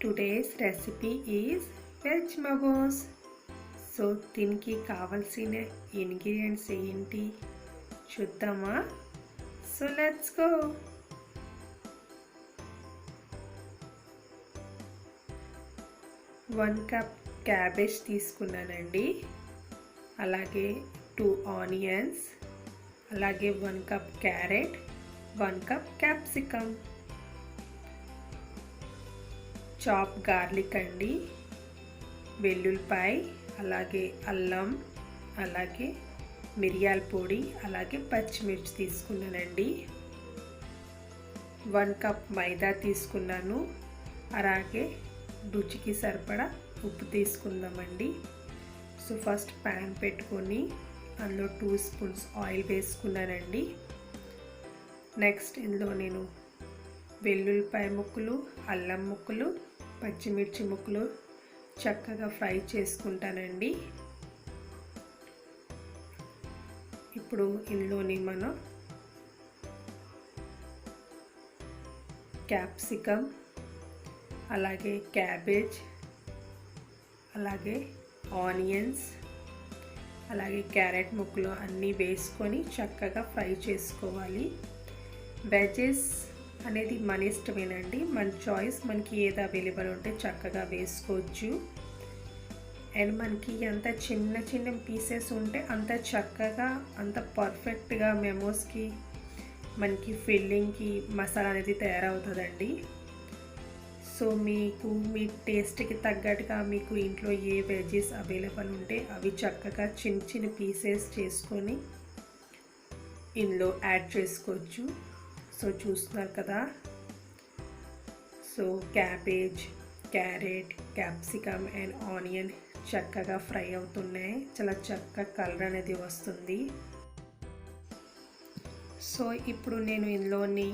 Today's recipe is veg momos. So దీనికి కావాల్సిన ingredients ఏంటి చూద్దామా? So let's go. One cup cabbage తీసుకున్నానండి, అలాగే 2 ఆనియన్స్, అలాగే 1 cup carrot, 1 cup capsicum, chop garlic అండి, వెల్లుల్లిపాయ, అలాగే అల్లం, అలాగే మిరియాల పొడి, అలాగే పచ్చిమిర్చి తీసుకున్నానండి. 1 కప్ మైదా తీసుకున్నాను, అలాగే రుచికి సరిపడా ఉప్పు తీసుకుందామండి. సో ఫస్ట్ ప్యాన్ పెట్టుకొని అందులో 2 స్పూన్స్ ఆయిల్ వేసుకున్నానండి. నెక్స్ట్ ఇందులో నేను వెల్లుల్లిపాయ ముక్కలు, అల్లం ముక్కలు, పచ్చిమిర్చి ముక్కలు చక్కగా ఫ్రై చేసుకుంటానండి. ఇప్పుడు ఇందులోని మనం క్యాప్సికమ్, అలాగే క్యాబేజ్, అలాగే ఆనియన్స్, అలాగే క్యారెట్ ముక్కలు అన్నీ వేసుకొని చక్కగా ఫ్రై చేసుకోవాలి. వెజెస్ అనేది మన ఇష్టమేనండి, మన చాయిస్, మనకి ఏది అవైలబుల్ ఉంటే చక్కగా వేసుకోవచ్చు. అండ్ మనకి ఎంత చిన్న చిన్న పీసెస్ ఉంటే అంత చక్కగా, అంత పర్ఫెక్ట్గా మెమోస్కి, మనకి ఫిల్లింగ్కి మసాలా అనేది తయారవుతుందండి. సో మీకు మీ టేస్ట్కి తగ్గట్టుగా మీకు ఇంట్లో ఏ వెజెస్ అవైలబుల్ ఉంటే అవి చక్కగా చిన్న చిన్న పీసెస్ చేసుకొని ఇందులో యాడ్ చేసుకోవచ్చు. సో చూస్తున్నారు కదా, so cabbage, carrot, capsicum and onion చక్కగా ఫ్రై అవుతున్నాయి. చాలా చక్కగా కలర్ అనేది వస్తుంది. సో ఇప్పుడు నేను ఇందులోని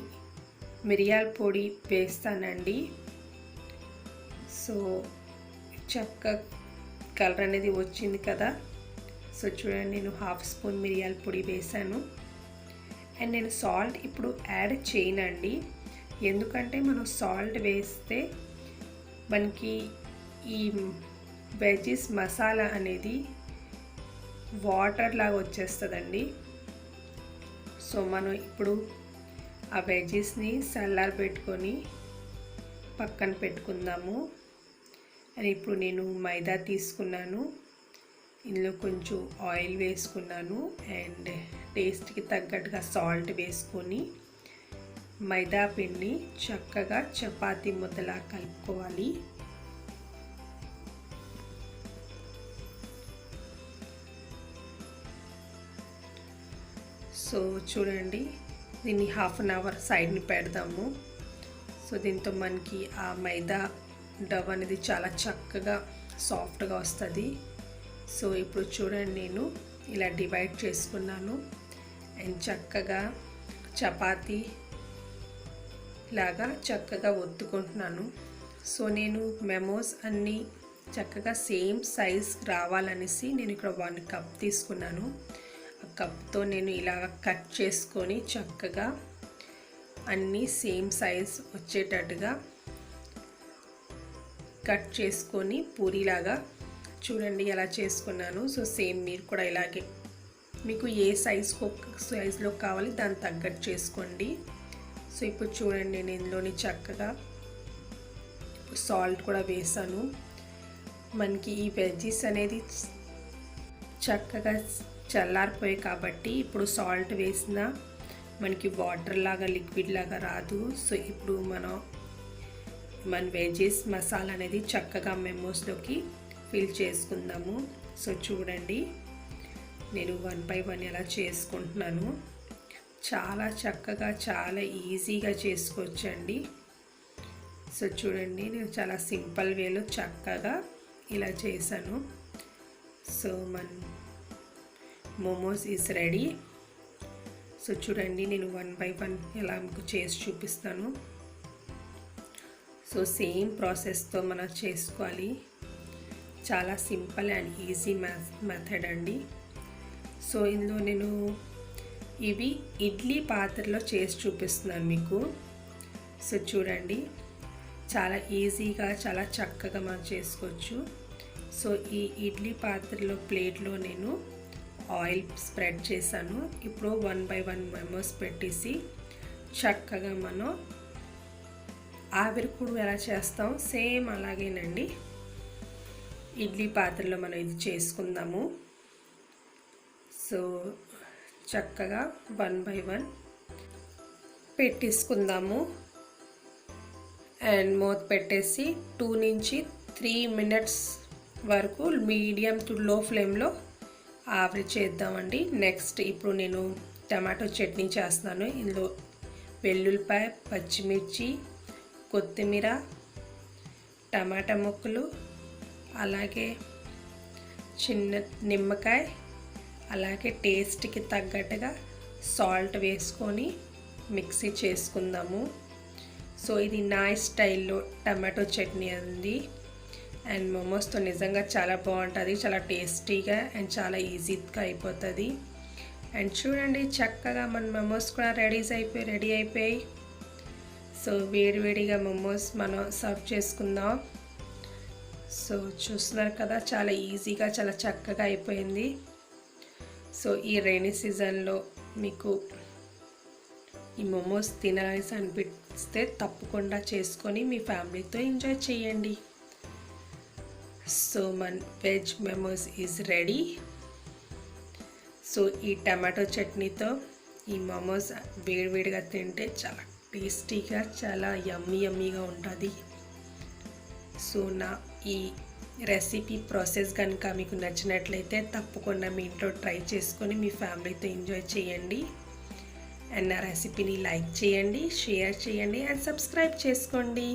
మిరియాల పొడి వేస్తానండి. సో చక్కగా కలర్ అనేది వచ్చింది కదా. సో చూడండి, నేను 1/2 స్పూన్ మిరియాల పొడి వేసాను. అండ్ నేను సాల్ట్ ఇప్పుడు యాడ్ చేయనండి, ఎందుకంటే మనం సాల్ట్ వేస్తే మనకి ఈ వెజెస్ మసాలా అనేది వాటర్ లాగా వచ్చేస్తుందండి. సో మనం ఇప్పుడు ఆ వెజెస్ని చల్లారబెట్టుకొని పక్కన పెట్టుకుందాము. అండ్ ఇప్పుడు నేను మైదా తీసుకున్నాను, ఇందులో కొంచెం ఆయిల్ వేసుకున్నాను అండ్ టేస్ట్కి తగ్గట్టుగా సాల్ట్ వేసుకొని మైదా పిండి చక్కగా చపాతీ ముద్దలా కలుపుకోవాలి. సో చూడండి, దీన్ని 1/2 అవర్ సైడ్ని పెడదాము. సో దీంతో మనకి ఆ మైదా డవ్ అనేది చాలా చక్కగా సాఫ్ట్గా వస్తుంది. సో ఇప్పుడు చూడండి, నేను ఇలా డివైడ్ చేసుకున్నాను అండ్ చక్కగా చపాతీ లాగా చక్కగా ఒత్తుకుంటున్నాను. సో నేను మెమోస్ అన్నీ చక్కగా సేమ్ సైజ్ రావాలనేసి నేను ఇక్కడ 1 కప్ తీసుకున్నాను. ఆ కప్తో నేను ఇలా కట్ చేసుకొని చక్కగా అన్నీ సేమ్ సైజ్ వచ్చేటట్టుగా కట్ చేసుకొని పూరీలాగా చూడండి ఎలా చేసుకున్నాను. సో సేమ్ మీరు కూడా ఇలాగే మీకు ఏ సైజులో కావాలి దాన్ని తగ్గట్టు చేసుకోండి. సో ఇప్పుడు చూడండి, నేను ఇందులోని చక్కగా సాల్ట్ కూడా వేసాను. మనకి ఈ వెజ్జీస్ అనేది చక్కగా చల్లారిపోయాయి కాబట్టి ఇప్పుడు సాల్ట్ వేసిన మనకి వాటర్ లాగా, లిక్విడ్ లాగా రాదు. సో ఇప్పుడు మన వెజ్జీస్ మసాలా అనేది చక్కగా మెమోస్లోకి ఫిల్ చేసుకుందాము. సో చూడండి, నేను 1 బై 1 ఎలా చేసుకుంటున్నాను. చాలా చక్కగా, చాలా ఈజీగా చేసుకోవచ్చండి. సో చూడండి, నేను చాలా సింపుల్ వేలో చక్కగా ఇలా చేశాను. సో మన మోమోస్ ఈజ్ రెడీ. సో చూడండి, నేను 1 బై 1 ఎలా మీకు చేసి చూపిస్తాను. సో సేమ్ ప్రాసెస్తో మనం చేసుకోవాలి. చాలా సింపుల్ అండ్ ఈజీ మెథడ్ అండి. సో ఇందులో నేను ఇవి ఇడ్లీ పాత్రలో చేసి చూపిస్తున్నాను మీకు. సో చూడండి, చాలా ఈజీగా చాలా చక్కగా మనం చేసుకోవచ్చు. సో ఈ ఇడ్లీ పాత్రలో ప్లేట్లో నేను ఆయిల్ స్ప్రెడ్ చేశాను. ఇప్పుడు 1 by 1 మెమోస్ పెట్టేసి చక్కగా మనం ఆవిరి కుడు ఎలా చేస్తాం సేమ్ అలాగేనండి ఇడ్లీ పాత్రలో మనం ఇది చేసుకుందాము. సో చక్కగా 1 by 1 పెట్టేసుకుందాము. అండ్ మూత పెట్టేసి 2 నుంచి 3 minutes వరకు మీడియం టు లో ఫ్లేమ్లో ఆవిరి చేద్దామండి. నెక్స్ట్ ఇప్పుడు నేను టమాటో చట్నీ చేస్తున్నాను. ఇందులో వెల్లుల్లిపాయ, పచ్చిమిర్చి, కొత్తిమీర, టమాటా ముక్కలు, అలాగే చిన్న నిమ్మకాయ, అలాగే టేస్ట్కి తగ్గట్టుగా సాల్ట్ వేసుకొని మిక్సీ చేసుకుందాము. సో ఇది నా స్టైల్లో టమాటో చట్నీ ఉంది. అండ్ మోమోస్తో నిజంగా చాలా బాగుంటుంది, చాలా టేస్టీగా అండ్ చాలా ఈజీగా అయిపోతుంది. అండ్ చూడండి చక్కగా మన మోమోస్ కూడా రెడీ అయిపోయాయి. సో వేడివేడిగా మోమోస్ మనం సర్వ్ చేసుకుందాం. సో చూస్తున్నారు కదా చాలా ఈజీగా చాలా చక్కగా అయిపోయింది. సో ఈ రైనీ సీజన్లో మీకు ఈ మోమోస్ తినాలని అనిపిస్తే తప్పకుండా చేసుకొని మీ ఫ్యామిలీతో ఎంజాయ్ చేయండి. సో మన veg momos is ready. So ఈ టమాటో చట్నీతో ఈ మోమోస్ వేడివేడిగా తింటే చాలా టేస్టీగా చాలా యమ్మీగా ఉంటుంది. సో నా ఈ రెసిపీ ప్రాసెస్ కనుక మీకు నచ్చినట్లయితే తప్పకుండా మీ ఇంట్లో ట్రై చేసుకొని మీ ఫ్యామిలీతో ఎంజాయ్ చేయండి. అండ్ నా రెసిపీని లైక్ చేయండి, షేర్ చేయండి అండ్ సబ్స్క్రైబ్ చేసుకోండి.